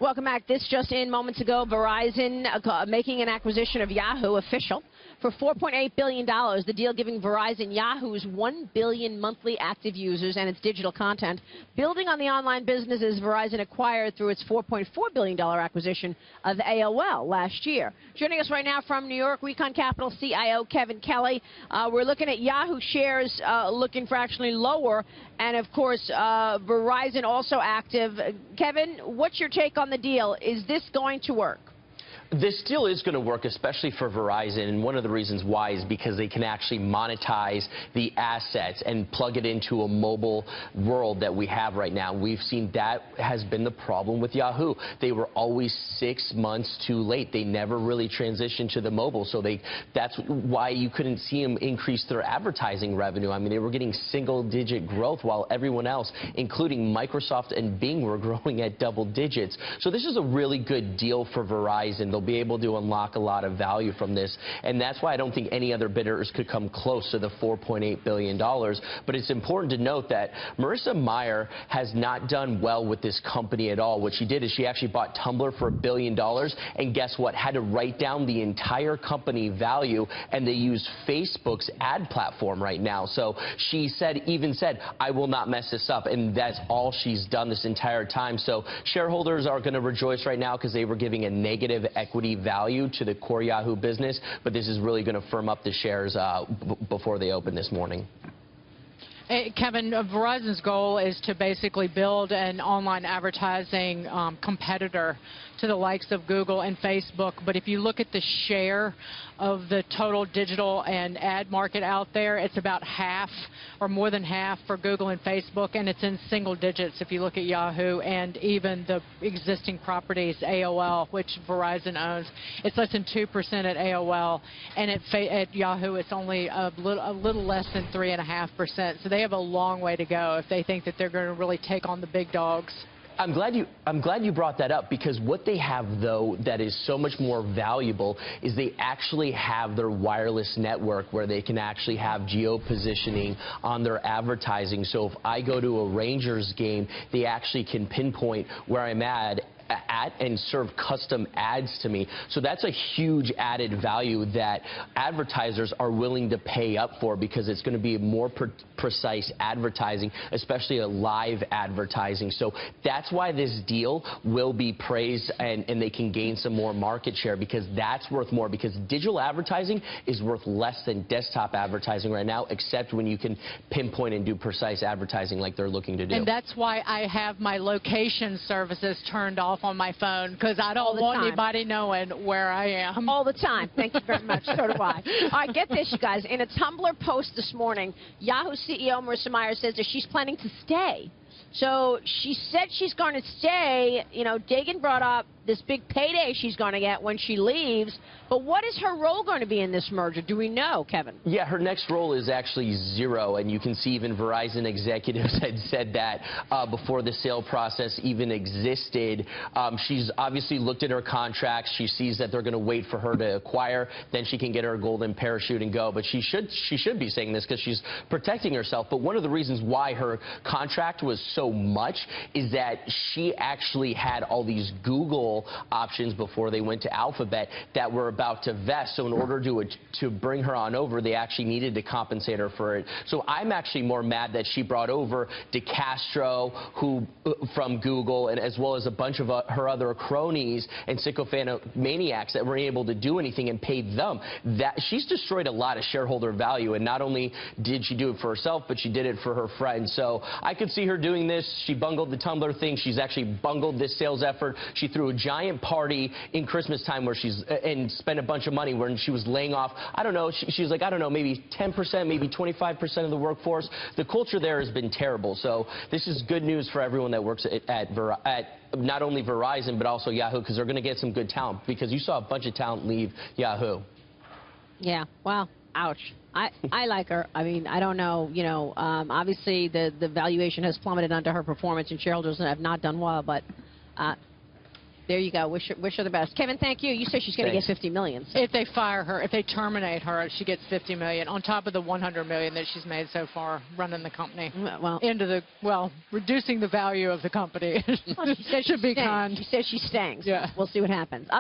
Welcome back. This just in moments ago, Verizon making an acquisition of Yahoo official for $4.8 billion. The deal giving Verizon Yahoo's 1 billion monthly active users and its digital content, building on the online businesses Verizon acquired through its $4.4 billion acquisition of AOL last year. Joining us right now from New York, Recon Capital CIO Kevin Kelly. We're looking at Yahoo shares looking for actually lower, and of course Verizon also active. Kevin, what's your take on the deal? Is this going to work? This deal is going to work, especially for Verizon, and one of the reasons why is because they can actually monetize the assets and plug it into a mobile world that we have right now. We've seen that has been the problem with Yahoo. They were always 6 months too late. They never really transitioned to the mobile, so that's why you couldn't see them increase their advertising revenue. I mean, they were getting single-digit growth while everyone else, including Microsoft and Bing, were growing at double digits. So this is a really good deal for Verizon. They'll be able to unlock a lot of value from this, and that's why I don't think any other bidders could come close to the $4.8 billion. But it's important to note that Marissa Mayer has not done well with this company at all. What she did is she actually bought Tumblr for $1 billion, and guess what? Had to write down the entire company value, and they use Facebook's ad platform right now. So she even said, I will not mess this up, and that's all she's done this entire time. So shareholders are going to rejoice right now because they were giving a negative equity value to the core Yahoo business, but this is really going to firm up the shares before they open this morning. Kevin, Verizon's goal is to basically build an online advertising competitor to the likes of Google and Facebook. But if you look at the share of the total digital and ad market out there, it's about half or more than half for Google and Facebook, and it's in single digits if you look at Yahoo and even the existing properties, AOL, which Verizon owns. It's less than 2% at AOL, and at Yahoo it's only a little less than 3.5%. So they have a long way to go if they think that they're going to really take on the big dogs. I'm glad you brought that up, because what they have, though, that is so much more valuable is they actually have their wireless network where they can actually have geo-positioning on their advertising. So if I go to a Rangers game, they actually can pinpoint where I'm at and serve custom ads to me. So that's a huge added value that advertisers are willing to pay up for, because it's going to be more precise advertising, especially a live advertising. So that's why this deal will be praised, and they can gain some more market share, because that's worth more, because digital advertising is worth less than desktop advertising right now, except when you can pinpoint and do precise advertising like they're looking to do. And that's why I have my location services turned off on my phone, because I don't want anybody knowing where I am. All the time. Thank you very much. So do I. All right, get this, you guys. In a Tumblr post this morning, Yahoo CEO Marissa Mayer says that she's planning to stay. So she said she's going to stay. You know, Dagan brought up this big payday she's going to get when she leaves. But what is her role going to be in this merger? Do we know, Kevin? Yeah, her next role is actually zero, and you can see even Verizon executives had said that before the sale process even existed. She's obviously looked at her contracts. She sees that they're going to wait for her to acquire. Then she can get her golden parachute and go. But she should be saying this because she's protecting herself. But one of the reasons why her contract was so much is that she actually had all these Google options before they went to Alphabet that were about to vest. So in order to bring her on over, they actually needed to compensate her for it. So I'm actually more mad that she brought over DeCastro, who from Google, and as well as a bunch of her other cronies and sycophant-maniacs that weren't able to do anything, and paid them. That she's destroyed a lot of shareholder value, and not only did she do it for herself, but she did it for her friends. So I could see her doing this. She bungled the Tumblr thing. She's actually bungled this sales effort. She threw a giant party in Christmas time where and spent a bunch of money when she was laying off, I don't know, she's like, I don't know, maybe 10%, maybe 25% of the workforce. The culture there has been terrible. So this is good news for everyone that works at not only Verizon, but also Yahoo, because they're going to get some good talent, because you saw a bunch of talent leave Yahoo. Yeah, wow. Ouch. I like her. I mean, I don't know, you know, obviously the valuation has plummeted under her performance, and shareholders have not done well, but There you go. Wish her the best. Kevin, thank you. You said she's going to get $50 million. So. If they fire her, if they terminate her, she gets $50 million on top of the $100 million that she's made so far running the company. Well, reducing the value of the company. Well, she said should be kind. She says she's staying. So yeah. We'll see what happens.